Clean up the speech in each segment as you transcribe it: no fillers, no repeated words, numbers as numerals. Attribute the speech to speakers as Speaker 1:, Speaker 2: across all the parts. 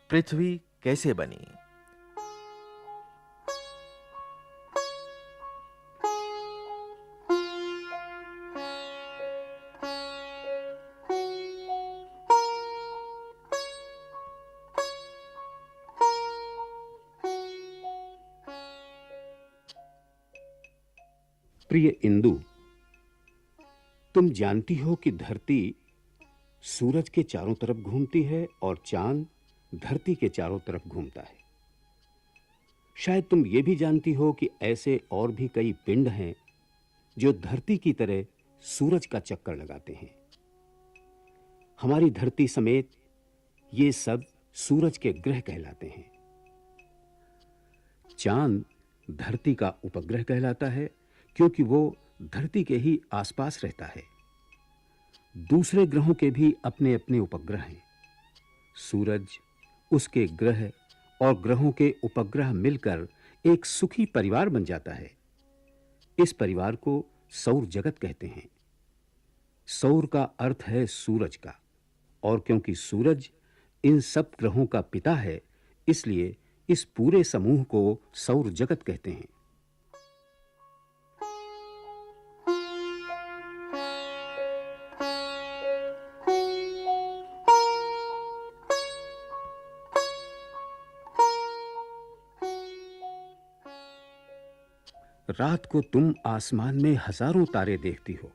Speaker 1: पृथ्वी कैसे बनी?
Speaker 2: प्रिय इंदु, तुम जानती हो कि धरती सूरज के चारों तरफ घूमती है और चांद धरती के चारों तरफ घूमता है। शायद तुम ये भी जानती हो कि ऐसे और भी कई पिंड हैं जो धरती की तरह सूरज का चक्कर लगाते हैं। हमारी धरती समेत ये सब सूरज के ग्रह कहलाते हैं। चांद धरती का उपग्रह कहलाता है क्योंकि वो धरती के ही आसपास रहता है। दूसरे ग्रहों के भी अपने-अपने उपग्रह हैं। सूरज, उसके ग्रह और ग्रहों के उपग्रह मिलकर एक सुखी परिवार बन जाता है। इस परिवार को सौर जगत कहते हैं। सौर का अर्थ है सूरज का, और क्योंकि सूरज इन सब ग्रहों का पिता है, इसलिए इस पूरे समूह को सौर जगत कहते हैं। रात को तुम आसमान में हजारों तारे देखती हो।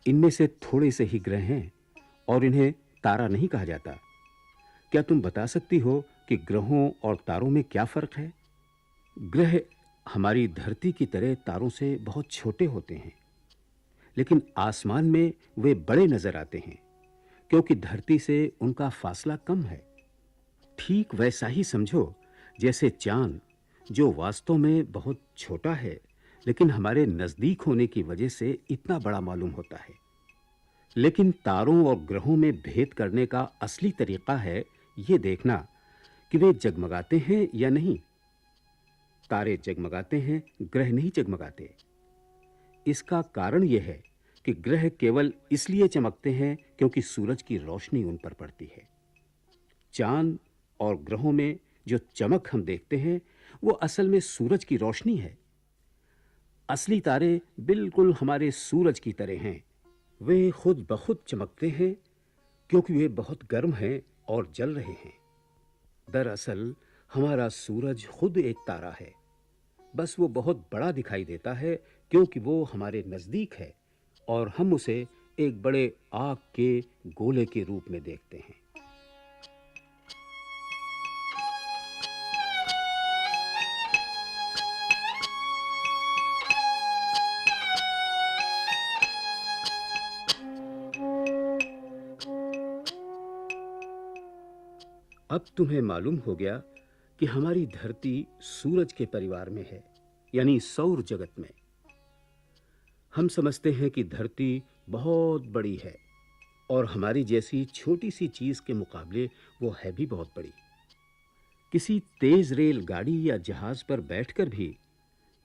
Speaker 2: इनमें से थोड़े से ही ग्रह हैं और इन्हें तारा नहीं कहा जाता। क्या तुम बता सकती हो कि ग्रहों और तारों में क्या फर्क है? ग्रह हमारी धरती की तरह तारों से बहुत छोटे होते हैं, लेकिन आसमान में वे बड़े नजर आते हैं क्योंकि धरती से उनका फासला कम है। ठीक वैसा ही समझो जैसे चांद, जो वास्तव में बहुत छोटा है, लेकिन हमारे नजदीक होने की वजह से इतना बड़ा मालूम होता है। लेकिन तारों और ग्रहों में भेद करने का असली तरीका है ये देखना कि वे जगमगाते हैं या नहीं। तारे जगमगाते हैं, ग्रह नहीं जगमगाते। इसका कारण यह है कि ग्रह केवल इसलिए चमकते हैं क्योंकि सूरज की रोशनी उन पर पड़ती है। चांद और ग्रहों में जो चमक हम देखते हैं, वो असल में सूरज की रोशनी है। असली तारे बिल्कुल हमारे सूरज की तरह हैं। वे खुद ब खुद चमकते हैं क्योंकि वे बहुत गर्म हैं और जल रहे हैं। दरअसल हमारा सूरज खुद एक तारा है, बस वो बहुत बड़ा दिखाई देता है क्योंकि वो हमारे नजदीक है और हम उसे एक बड़े आग के गोले के रूप में देखते हैं। अब तुम्हें मालूम हो गया कि हमारी धरती सूरज के परिवार में है, यानी सौर जगत में। हम समझते हैं कि धरती बहुत बड़ी है और हमारी जैसी छोटी सी चीज के मुकाबले वो है भी बहुत बड़ी। किसी तेज रेल गाड़ी या जहाज पर बैठकर भी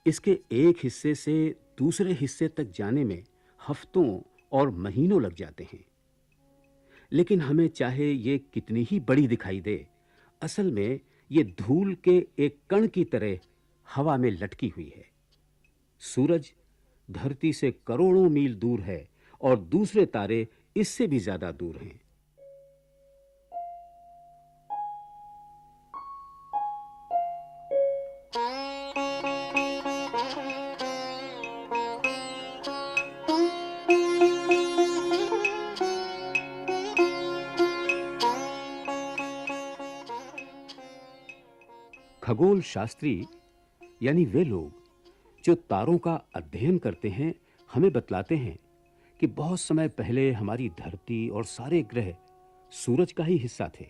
Speaker 2: इसके एक हिस्से से दूसरे हिस्से तक जाने में हफ्तों और महीनों लग जाते हैं। लेकिन हमें चाहे ये कितनी ही बड़ी दिखाई दे, असल में ये धूल के एक कण की तरह हवा में लटकी हुई है। सूरज धरती से करोड़ों मील दूर है और दूसरे तारे इससे भी ज्यादा दूर हैं। खगोल शास्त्री यानी वे लोग जो तारों का अध्ययन करते हैं, हमें बतलाते हैं कि बहुत समय पहले हमारी धरती और सारे ग्रह सूरज का ही हिस्सा थे।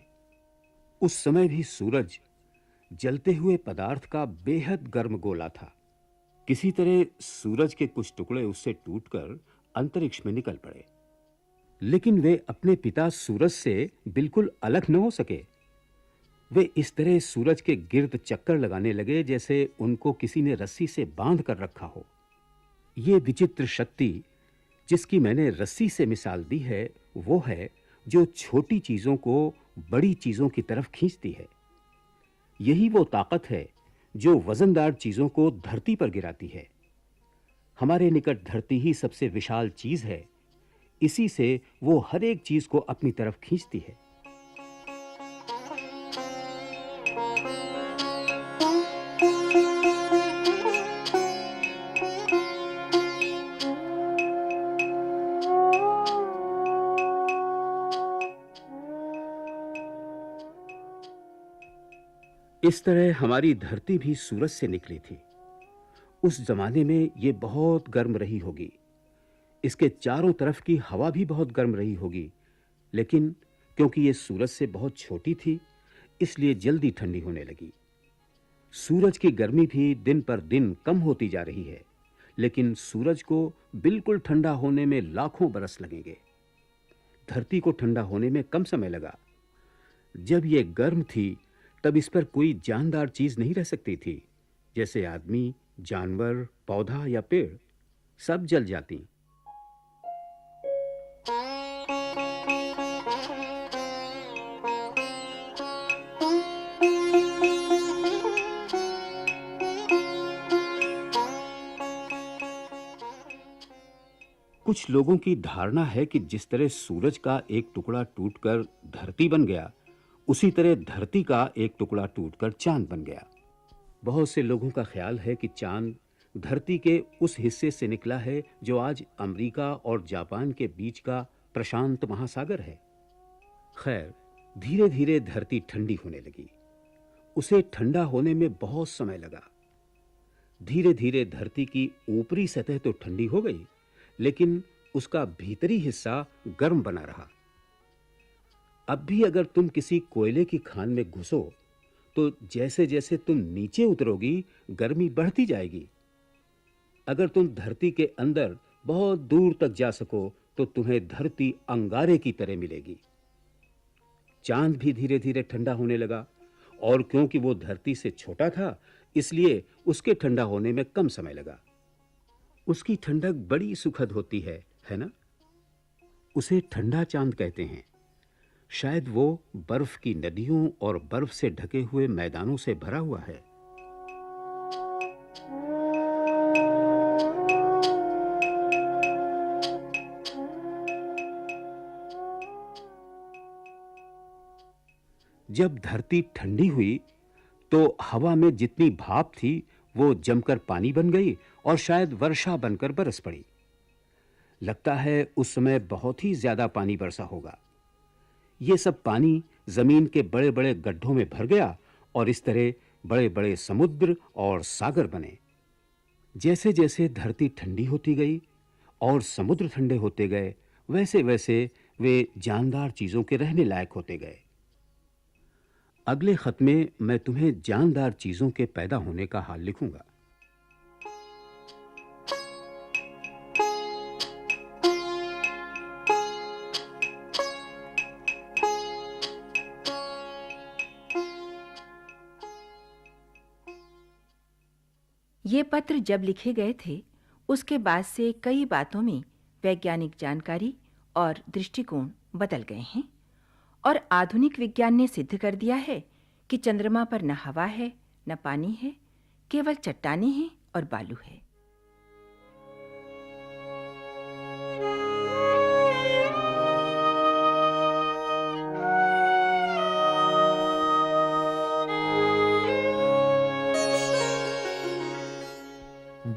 Speaker 2: उस समय भी सूरज जलते हुए पदार्थ का बेहद गर्म गोला था। किसी तरह सूरज के कुछ टुकड़े उससे टूटकर अंतरिक्ष में निकल पड़े, लेकिन वे अपने पिता सूरज से बिल्कुल अलग न हो सके। वे इस तरह सूरज के गिर्द चक्कर लगाने लगे जैसे उनको किसी ने रस्सी से बांध कर रखा हो। ये विचित्र शक्ति जिसकी मैंने रस्सी से मिसाल दी है, वो है जो छोटी चीजों को बड़ी चीजों की तरफ खींचती है। यही वो ताकत है जो वजनदार चीजों को धरती पर गिराती है। हमारे निकट धरती ही सबसे विशाल चीज है, इसी से वो हर एक चीज को अपनी तरफ खींचती है। इस तरह हमारी धरती भी सूरज से निकली थी। उस जमाने में ये बहुत गर्म रही होगी। इसके चारों तरफ की हवा भी बहुत गर्म रही होगी, लेकिन क्योंकि ये सूरज से बहुत छोटी थी, इसलिए जल्दी ठंडी होने लगी। सूरज की गर्मी भी दिन पर दिन कम होती जा रही है, लेकिन सूरज को बिल्कुल ठंडा होने में लाखों बरस लगेंगे। धरती को ठंडा होने में कम समय लगा। जब ये गर्म थी, तब इस पर कोई जानदार चीज नहीं रह सकती थी, जैसे आदमी, जानवर, पौधा या पेड़, सब जल जाती। कुछ लोगों की धारणा है कि जिस तरह सूरज का एक टुकड़ा टूटकर धरती बन गया, उसी तरह धरती का एक टुकड़ा टूटकर चांद बन गया। बहुत से लोगों का ख्याल है कि चांद धरती के उस हिस्से से निकला है जो आज अमेरिका और जापान के बीच का प्रशांत महासागर है। खैर, धीरे-धीरे धरती ठंडी होने लगी। उसे ठंडा होने में बहुत समय लगा। धीरे-धीरे धरती की ऊपरी सतह तो ठंडी हो गई, लेकिन उसका भीतरी हिस्सा गर्म बना रहा। अब भी अगर तुम किसी कोयले की खान में घुसो, तो जैसे-जैसे तुम नीचे उतरोगी, गर्मी बढ़ती जाएगी। अगर तुम धरती के अंदर बहुत दूर तक जा सको, तो तुम्हें धरती अंगारे की तरह मिलेगी। चांद भी धीरे-धीरे ठंडा होने लगा, और क्योंकि वो धरती से छोटा था, इसलिए उसके ठंडा होने में कम समय लगा। उसकी ठंडक बड़ी सुखद होती है ना? उसे ठंडा चांद कहते हैं। शायद वो बर्फ की नदियों और बर्फ से ढके हुए मैदानों से भरा हुआ है। जब धरती ठंडी हुई, तो हवा में जितनी भाप थी, वो जमकर पानी बन गई और शायद वर्षा बनकर बरस पड़ी। लगता है उस समय बहुत ही ज्यादा पानी बरसा होगा। ये सब पानी जमीन के बड़े-बड़े गड्ढों में भर गया और इस तरह बड़े-बड़े समुद्र और सागर बने। जैसे-जैसे धरती ठंडी होती गई और समुद्र ठंडे होते गए, वैसे-वैसे वे जानदार चीजों के रहने लायक होते गए। अगले खत में मैं तुम्हें जानदार चीजों के पैदा होने का हाल लिखूंगा।
Speaker 3: ये पत्र जब लिखे गए थे, उसके बाद से कई बातों में वैज्ञानिक जानकारी और दृष्टिकोण बदल गए हैं और आधुनिक विज्ञान ने सिद्ध कर दिया है कि चंद्रमा पर न हवा है, न पानी है, केवल चट्टानें हैं और बालू है।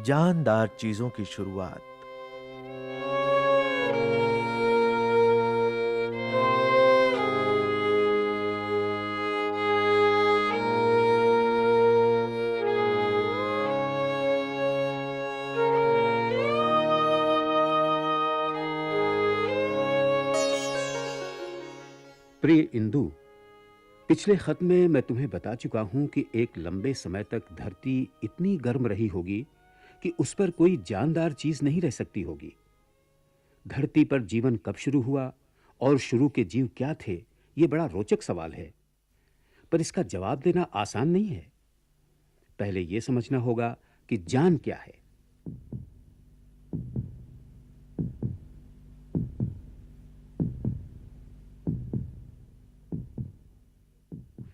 Speaker 1: जानदार चीजों की शुरुआत।
Speaker 2: प्रिय इंदु, पिछले खत में मैं तुम्हें बता चुका हूं कि एक लंबे समय तक धरती इतनी गर्म रही होगी कि उस पर कोई जानदार चीज नहीं रह सकती होगी। धरती पर जीवन कब शुरू हुआ और शुरू के जीव क्या थे, यह बड़ा रोचक सवाल है, पर इसका जवाब देना आसान नहीं है। पहले यह समझना होगा कि जान क्या है।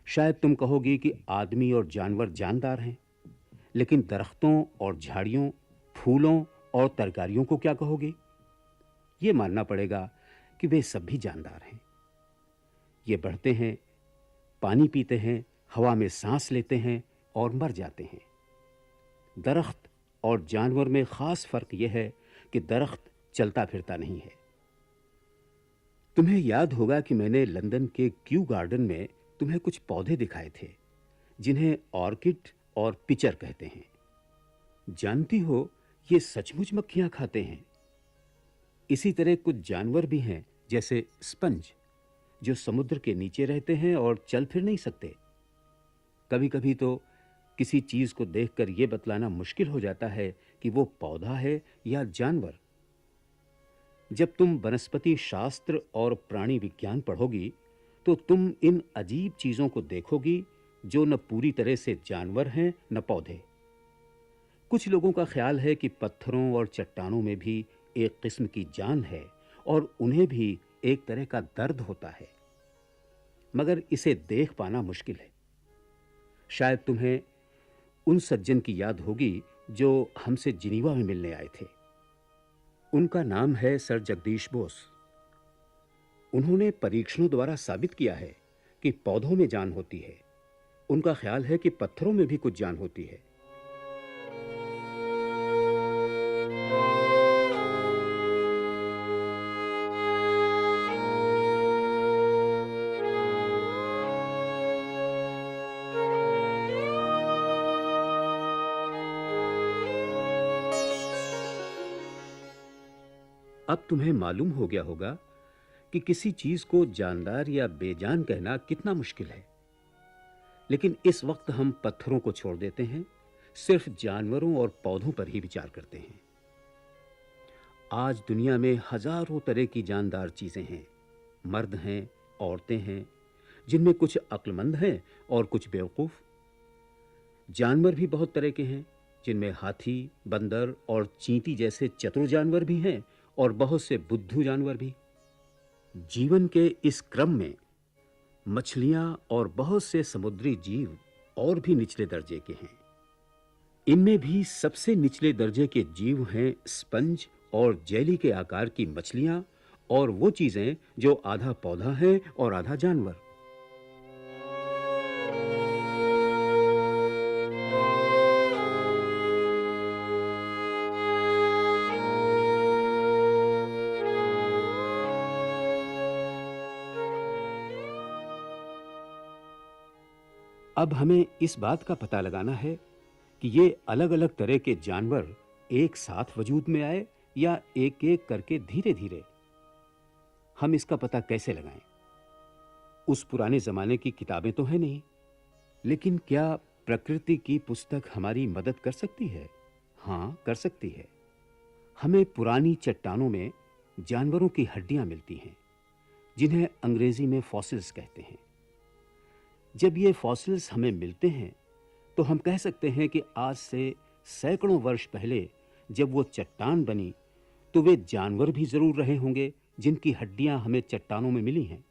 Speaker 2: शायद तुम कहोगी कि आदमी और जानवर जानदार हैं, लेकिन दरख्तों और झाड़ियों, फूलों और तरकारियों को क्या कहोगे? ये मानना पड़ेगा कि वे सब भी जानदार हैं। ये बढ़ते हैं, पानी पीते हैं, हवा में सांस लेते हैं और मर जाते हैं। दरख्त और जानवर में खास फर्क यह है कि दरख्त चलता फिरता नहीं है। तुम्हें याद होगा कि मैंने लंदन के क्यू गार्डन में तुम्हें कुछ पौधे दिखाए थे जिन्हें ऑर्किड और पिचर कहते हैं। जानती हो, ये सचमुच मक्खियां खाते हैं। इसी तरह कुछ जानवर भी हैं, जैसे स्पंज, जो समुद्र के नीचे रहते हैं और चल फिर नहीं सकते। कभी-कभी तो किसी चीज को देखकर यह बतलाना मुश्किल हो जाता है कि वो पौधा है या जानवर। जब तुम वनस्पति शास्त्र और प्राणी विज्ञान पढ़ोगी तो तुम इन अजीब चीजों को देखोगी जो न पूरी तरह से जानवर हैं न पौधे। कुछ लोगों का ख्याल है कि पत्थरों और चट्टानों में भी एक किस्म की जान है और उन्हें भी एक तरह का दर्द होता है, मगर इसे देख पाना मुश्किल है। शायद तुम्हें उन सज्जन की याद होगी जो हमसे जिनीवा में मिलने आए थे। उनका नाम है सर जगदीश बोस। उन्होंने परीक्षणों द्वारा साबित किया है कि पौधों में जान होती है। उनका ख्याल है कि पत्थरों में भी कुछ जान होती है। अब तुम्हें मालूम हो गया होगा कि किसी चीज को जानदार या बेजान कहना कितना मुश्किल है। लेकिन इस वक्त हम पत्थरों को छोड़ देते हैं, सिर्फ जानवरों और पौधों पर ही विचार करते हैं। आज दुनिया में हजारों तरह की जानदार चीजें हैं। मर्द हैं, औरतें हैं, जिनमें कुछ अक्लमंद हैं और कुछ बेवकूफ। जानवर भी बहुत तरह के हैं, जिनमें हाथी, बंदर और चींटी जैसे चतुर जानवर भी हैं और बहुत से बुद्धू जानवर भी। जीवन के इस क्रम में मछलियां और बहुत से समुद्री जीव और भी निचले दर्जे के हैं। इनमें भी सबसे निचले दर्जे के जीव हैं स्पंज और जेली के आकार की मछलियां और वो चीजें जो आधा पौधा है और आधा जानवर। अब हमें इस बात का पता लगाना है कि ये अलग-अलग तरह के जानवर एक साथ वजूद में आए या एक-एक करके धीरे-धीरे। हम इसका पता कैसे लगाएं? उस पुराने जमाने की किताबें तो हैं नहीं, लेकिन क्या प्रकृति की पुस्तक हमारी मदद कर सकती है? हां, कर सकती है। हमें पुरानी चट्टानों में जानवरों की हड्डियां मिलती हैं, जिन्हें अंग्रेजी में फॉसिल्स कहते हैं। जब ये फॉसिल्स हमें मिलते हैं तो हम कह सकते हैं कि आज से सैकड़ों वर्ष पहले जब वो चट्टान बनी तो वे जानवर भी जरूर रहे होंगे जिनकी हड्डियां हमें चट्टानों में मिली हैं।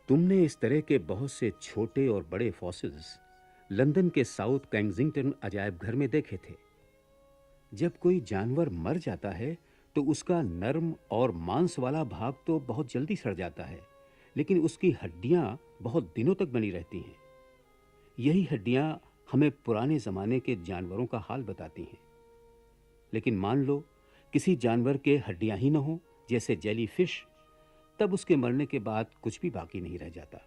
Speaker 2: तुमने इस तरह के बहुत से छोटे और बड़े फॉसिल्स लंदन के साउथ केंसिंगटन अजायब घर में देखे थे। जब कोई जानवर मर जाता है तो उसका नर्म और मांस वाला भाग तो बहुत जल्दी सड़ जाता है, लेकिन उसकी हड्डियां बहुत दिनों तक बनी रहती हैं। यही हड्डियां हमें पुराने जमाने के जानवरों का हाल बताती हैं। लेकिन मान लो किसी जानवर के हड्डियां ही न हो, जैसे जेलीफिश, तब उसके मरने के बाद कुछ भी बाकी नहीं रह जाता।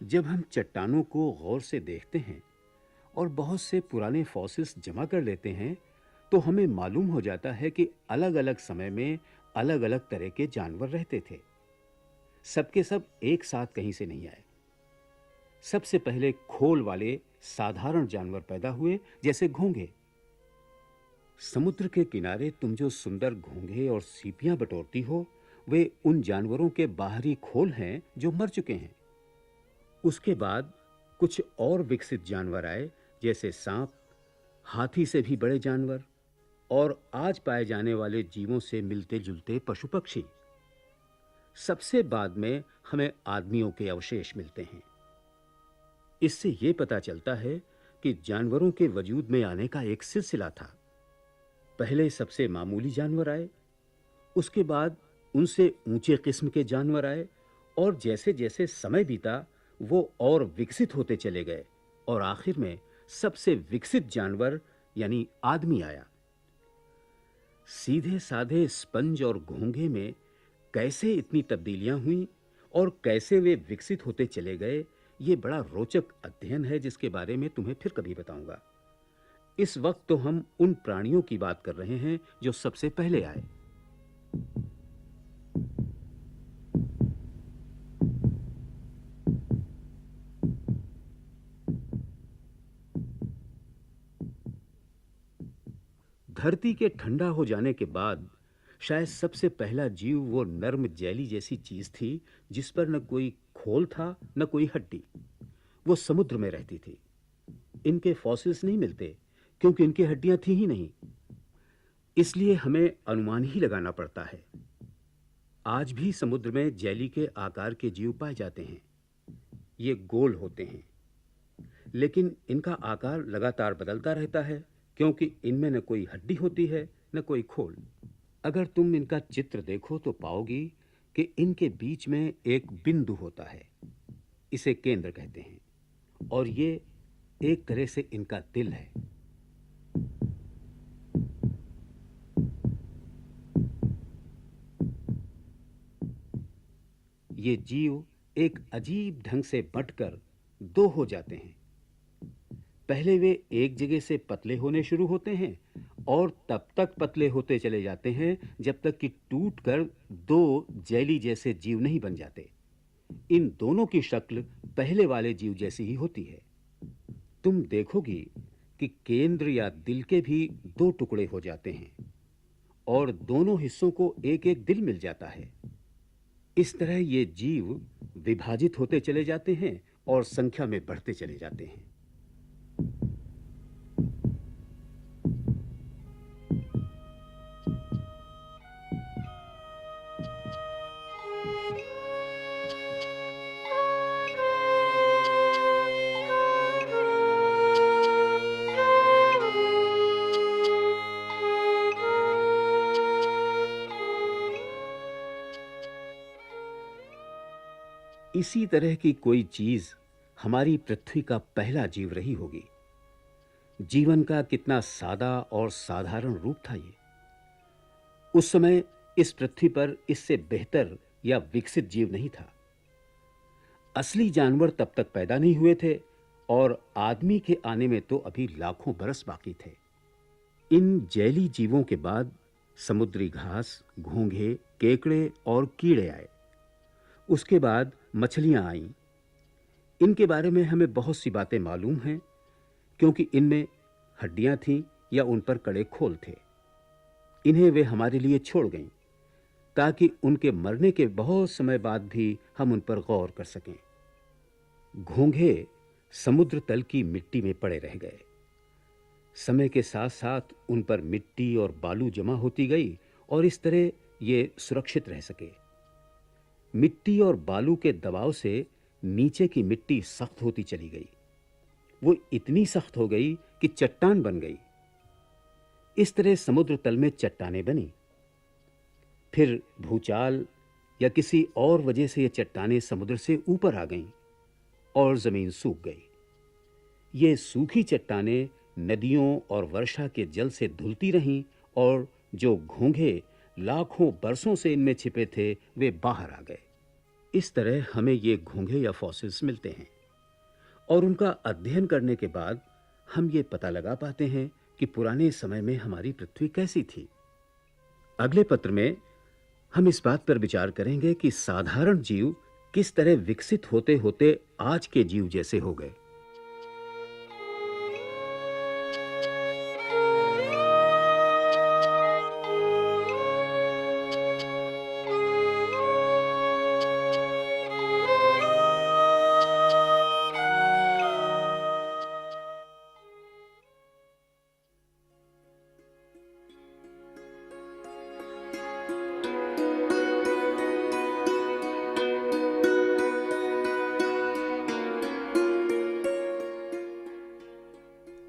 Speaker 2: जब हम चट्टानों को गौर से देखते हैं और बहुत से पुराने फॉसिल्स जमा कर लेते हैं तो हमें मालूम हो जाता है कि अलग-अलग समय में अलग-अलग तरह के जानवर रहते थे। सबके सब एक साथ कहीं से नहीं आए। सबसे पहले खोल वाले साधारण जानवर पैदा हुए, जैसे घोंघे। समुद्र के किनारे तुम जो सुंदर घोंघे और सीपियां बटोरती हो, वे उन जानवरों के बाहरी खोल हैं जो मर चुके हैं। उसके बाद कुछ और विकसित जानवर आए, जैसे सांप, हाथी से भी बड़े जानवर और आज पाए जाने वाले जीवों से मिलते जुलते पशु पक्षी। सबसे बाद में हमें आदमियों के अवशेष मिलते हैं। इससे यह पता चलता है कि जानवरों के वजूद में आने का एक सिलसिला था। पहले सबसे मामूली जानवर आए, उसके बाद उनसे ऊंचे किस्म के जानवर आए, और जैसे-जैसे समय बीता वो और विकसित होते चले गए, और आखिर में सबसे विकसित जानवर यानी आदमी आया। सीधे साधे स्पंज और घोंघे में कैसे इतनी तब्दीलियां हुई और कैसे वे विकसित होते चले गए, ये बड़ा रोचक अध्ययन है जिसके बारे में तुम्हें फिर कभी बताऊंगा। इस वक्त तो हम उन प्राणियों की बात कर रहे हैं जो सबसे पहले आए। धरती के ठंडा हो जाने के बाद शायद सबसे पहला जीव वो नर्म जेली जैसी चीज थी जिस पर न कोई खोल था न कोई हड्डी। वो समुद्र में रहती थी। इनके फॉसिल्स नहीं मिलते क्योंकि इनकी हड्डियां थी ही नहीं, इसलिए हमें अनुमान ही लगाना पड़ता है। आज भी समुद्र में जेली के आकार के जीव पाए जाते हैं। ये गोल होते हैं, लेकिन इनका आकार लगातार बदलता रहता है क्योंकि इनमें न कोई हड्डी होती है न कोई खोल। अगर तुम इनका चित्र देखो तो पाओगी कि इनके बीच में एक बिंदु होता है, इसे केंद्र कहते हैं, और ये एक तरह से इनका दिल है। ये जीव एक अजीब ढंग से बंटकर दो हो जाते हैं। पहले वे एक जगह से पतले होने शुरू होते हैं और तब तक पतले होते चले जाते हैं जब तक कि टूटकर दो जेली जैसे जीव नहीं बन जाते। इन दोनों की शक्ल पहले वाले जीव जैसी ही होती है। तुम देखोगी कि केंद्र या दिल के भी दो टुकड़े हो जाते हैं और दोनों हिस्सों को एक-एक दिल मिल जाता है। इस तरह ये जीव विभाजित होते चले जाते हैं और संख्या में बढ़ते चले जाते हैं। इसी तरह की कोई चीज हमारी पृथ्वी का पहला जीव रही होगी। जीवन का कितना सादा और साधारण रूप था ये। उस समय इस पृथ्वी पर इससे बेहतर या विकसित जीव नहीं था। असली जानवर तब तक पैदा नहीं हुए थे और आदमी के आने में तो अभी लाखों बरस बाकी थे। इन जैली जीवों के बाद समुद्री घास, घोंघे, केकड़े और कीड़े आए। उसके बाद मछलियां आईं। इनके बारे में हमें बहुत सी बातें मालूम हैं क्योंकि इनमें हड्डियां थीं या उन पर कड़े खोल थे। इन्हें वे हमारे लिए छोड़ गईं ताकि उनके मरने के बहुत समय बाद भी हम उन पर गौर कर सकें। घोंघे समुद्र तल की मिट्टी में पड़े रह गए। समय के साथ साथ उन पर मिट्टी और बालू जमा होती गई और इस तरह ये सुरक्षित रह सके। मिट्टी और बालू के दबाव से नीचे की मिट्टी सख्त होती चली गई। वो इतनी सख्त हो गई कि चट्टान बन गई। इस तरह समुद्र तल में चट्टानें बनी। फिर भूचाल या किसी और वजह से ये चट्टानें समुद्र से ऊपर आ गईं और जमीन सूख गई। ये सूखी चट्टानें नदियों और वर्षा के जल से धुलती रहीं और जो घोंघे लाखों बरसों से इनमें छिपे थे वे बाहर आ गए। इस तरह हमें ये घोंघे या फॉसिल्स मिलते हैं और उनका अध्ययन करने के बाद हम ये पता लगा पाते हैं कि पुराने समय में हमारी पृथ्वी कैसी थी। अगले पत्र में हम इस बात पर विचार करेंगे कि साधारण जीव किस तरह विकसित होते होते आज के जीव जैसे हो गए।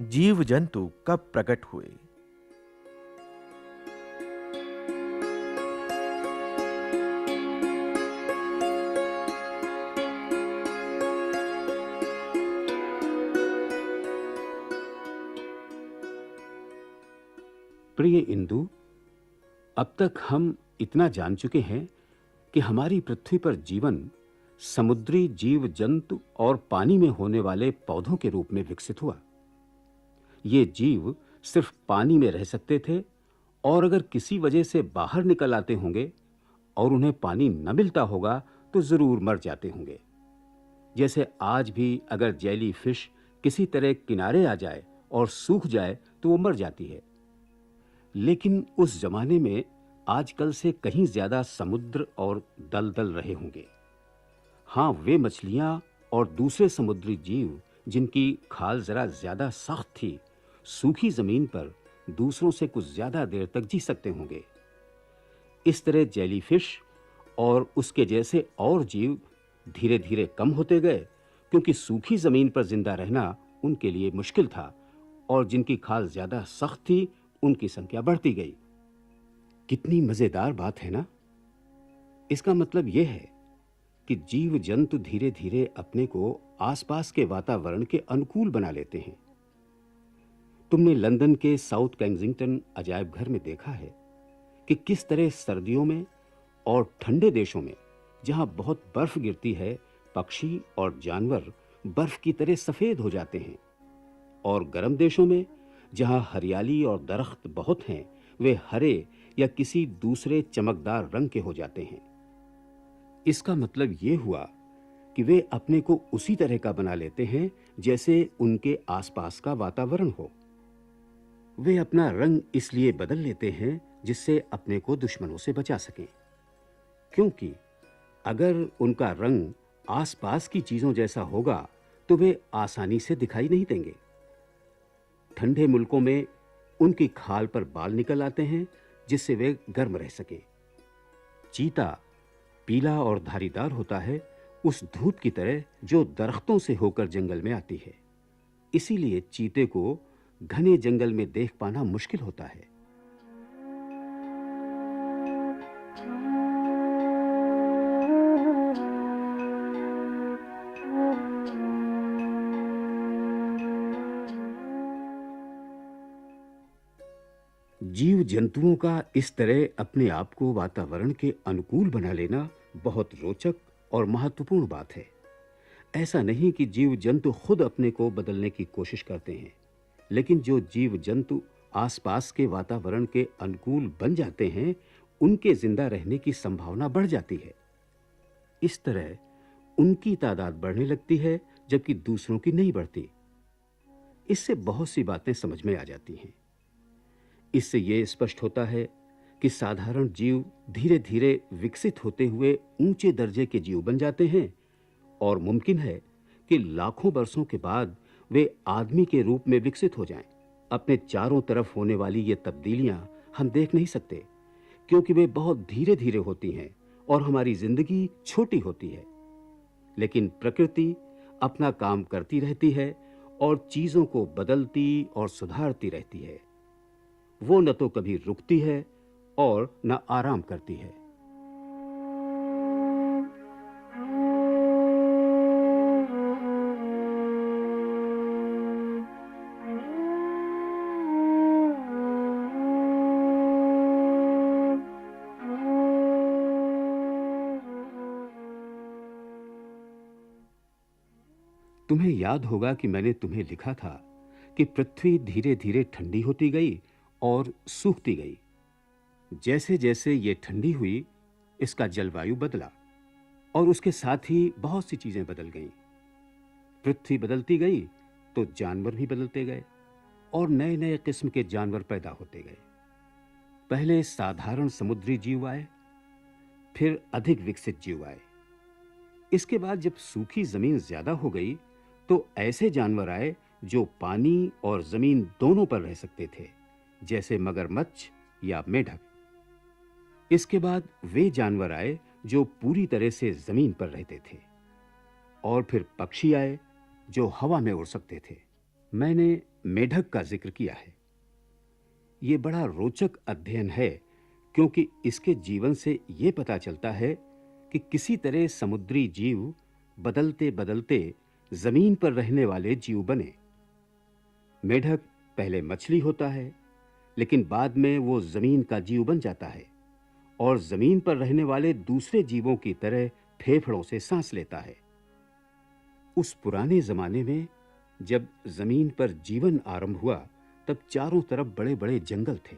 Speaker 1: जीव जंतु कब प्रकट हुए?
Speaker 2: प्रिय इंदु, अब तक हम इतना जान चुके हैं कि हमारी पृथ्वी पर जीवन समुद्री जीव जंतु और पानी में होने वाले पौधों के रूप में विकसित हुआ। ये जीव सिर्फ पानी में रह सकते थे और अगर किसी वजह से बाहर निकल आते होंगे और उन्हें पानी न मिलता होगा तो जरूर मर जाते होंगे। जैसे आज भी अगर जेली फिश किसी तरह किनारे आ जाए और सूख जाए तो वो मर जाती है। लेकिन उस जमाने में आजकल से कहीं ज्यादा समुद्र और दलदल रहे होंगे। हां, वे मछलियां और दूसरे समुद्री जीव जिनकी खाल जरा ज्यादा सख्त थी, सूखी जमीन पर दूसरों से कुछ ज्यादा देर तक जी सकते होंगे। इस तरह जेलीफिश और उसके जैसे और जीव धीरे-धीरे कम होते गए, क्योंकि सूखी जमीन पर जिंदा रहना उनके लिए मुश्किल था और जिनकी खाल ज्यादा सख्त थी, उनकी संख्या बढ़ती गई। कितनी मजेदार बात है ना? इसका मतलब यह है कि जीव जंतु धीरे-धीरे अपने को आसपास के वातावरण के अनुकूल बना लेते हैं। तुमने लंदन के साउथ केंसिंगटन अजायब घर में देखा है कि किस तरह सर्दियों में और ठंडे देशों में, जहां बहुत बर्फ गिरती है, पक्षी और जानवर बर्फ की तरह सफेद हो जाते हैं, और गर्म देशों में जहां हरियाली और दरख्त बहुत हैं, वे हरे या किसी दूसरे चमकदार रंग के हो जाते हैं। इसका मतलब यह हुआ कि वे अपने को उसी तरह का बना लेते हैं जैसे उनके आसपास का वातावरण हो। वे अपना रंग इसलिए बदल लेते हैं जिससे अपने को दुश्मनों से बचा सकें, क्योंकि अगर उनका रंग आसपास की चीजों जैसा होगा तो वे आसानी से दिखाई नहीं देंगे। ठंडे मुल्कों में उनकी खाल पर बाल निकल आते हैं जिससे वे गर्म रह सकें। चीता पीला और धारीदार होता है, उस धूप की तरह जो दरख्तों से होकर जंगल में आती है। इसीलिए चीते को घने जंगल में देख पाना मुश्किल होता है। जीव जंतुओं का इस तरह अपने आप को वातावरण के अनुकूल बना लेना बहुत रोचक और महत्वपूर्ण बात है। ऐसा नहीं कि जीव जंतु खुद अपने को बदलने की कोशिश करते हैं, लेकिन जो जीव जंतु आसपास के वातावरण के अनुकूल बन जाते हैं, उनके जिंदा रहने की संभावना बढ़ जाती है। इस तरह उनकी तादाद बढ़ने लगती है जबकि दूसरों की नहीं बढ़ती। इससे बहुत सी बातें समझ में आ जाती हैं। इससे यह स्पष्ट होता है कि साधारण जीव धीरे-धीरे विकसित होते हुए ऊंचे दर्जे के जीव बन जाते हैं और मुमकिन है कि लाखों वर्षों के बाद वे आदमी के रूप में विकसित हो जाएं। अपने चारों तरफ होने वाली ये तब्दीलियां हम देख नहीं सकते, क्योंकि वे बहुत धीरे-धीरे होती हैं और हमारी जिंदगी छोटी होती है। लेकिन प्रकृति अपना काम करती रहती है और चीजों को बदलती और सुधारती रहती है। वो न तो कभी रुकती है और न आराम करती है। तुम्हें याद होगा कि मैंने तुम्हें लिखा था कि पृथ्वी धीरे-धीरे ठंडी होती गई और सूखती गई। जैसे-जैसे ये ठंडी हुई, इसका जलवायु बदला और उसके साथ ही बहुत सी चीजें बदल गईं। पृथ्वी बदलती गई तो जानवर भी बदलते गए और नए-नए किस्म के जानवर पैदा होते गए। पहले साधारण समुद्री जीव आए, फिर अधिक विकसित जीव आए। इसके बाद जब सूखी जमीन ज्यादा हो गई तो ऐसे जानवर आए जो पानी और जमीन दोनों पर रह सकते थे, जैसे मगरमच्छ या मेढक। इसके बाद वे जानवर आए जो पूरी तरह से जमीन पर रहते थे, और फिर पक्षी आए जो हवा में उड़ सकते थे। मैंने मेढक का जिक्र किया है। यह बड़ा रोचक अध्ययन है, क्योंकि इसके जीवन से यह पता चलता है कि किसी तरह समुद्री जीव बदलते बदलते जमीन पर रहने वाले जीव बने। मेढक पहले मछली होता है, लेकिन बाद में वो जमीन का जीव बन जाता है और जमीन पर रहने वाले दूसरे जीवों की तरह फेफड़ों से सांस लेता है। उस पुराने जमाने में जब जमीन पर जीवन आरंभ हुआ, तब चारों तरफ बड़े-बड़े जंगल थे।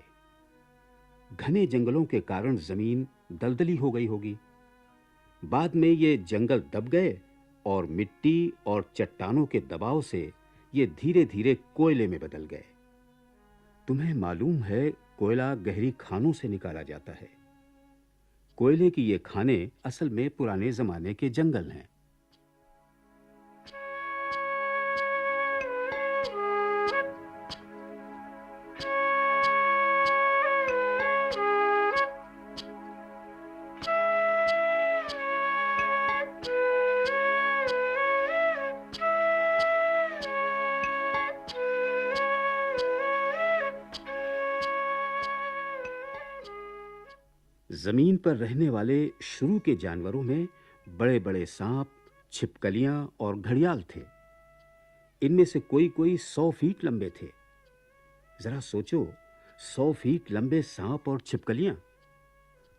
Speaker 2: घने जंगलों के कारण जमीन दलदली हो गई होगी। बाद में ये जंगल दब गए और मिट्टी और चट्टानों के दबाव से ये धीरे-धीरे कोयले में बदल गए। तुम्हें मालूम है, कोयला गहरी खानों से निकाला जाता है। कोयले की ये खाने असल में पुराने जमाने के जंगल हैं। जमीन पर रहने वाले शुरू के जानवरों में बड़े-बड़े सांप, छिपकलियां और घड़ियाल थे। इनमें से कोई-कोई 100 फीट लंबे थे। जरा सोचो, 100 फीट लंबे सांप और छिपकलियां।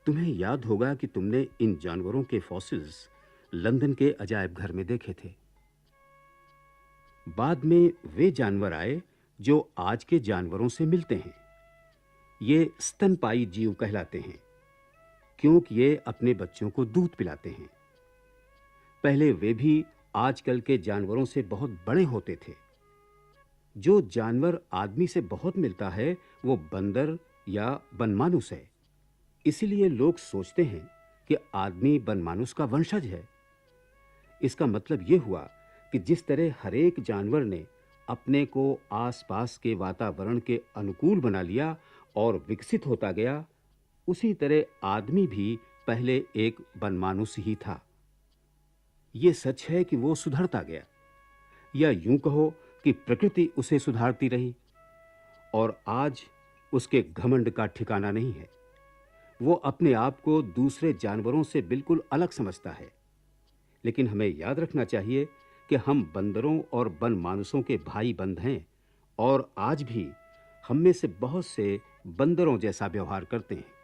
Speaker 2: तुम्हें याद होगा कि तुमने इन जानवरों के फॉसिल्स लंदन के अजायब घर में देखे थे। बाद में वे जानवर आए जो आज के जानवरों से मिलते हैं। ये स्तनपायी जीव कहलाते हैं, क्योंकि ये अपने बच्चों को दूध पिलाते हैं। पहले वे भी आजकल के जानवरों से बहुत बड़े होते थे। जो जानवर आदमी से बहुत मिलता है, वो बंदर या बनमानुस है। इसीलिए लोग सोचते हैं कि आदमी बनमानुस का वंशज है। इसका मतलब यह हुआ कि जिस तरह हर एक जानवर ने अपने को आसपास के वातावरण के अनुकूल बना लिया और विकसित होता गया, उसी तरह आदमी भी पहले एक बनमानुस ही था। यह सच है कि वो सुधरता गया, या यूं कहो कि प्रकृति उसे सुधारती रही, और आज उसके घमंड का ठिकाना नहीं है। वो अपने आप को दूसरे जानवरों से बिल्कुल अलग समझता है। लेकिन हमें याद रखना चाहिए कि हम बंदरों और बनमानुसों के भाई बंद हैं, और आज भी हम में से बहुत से बंदरों जैसा व्यवहार करते हैं।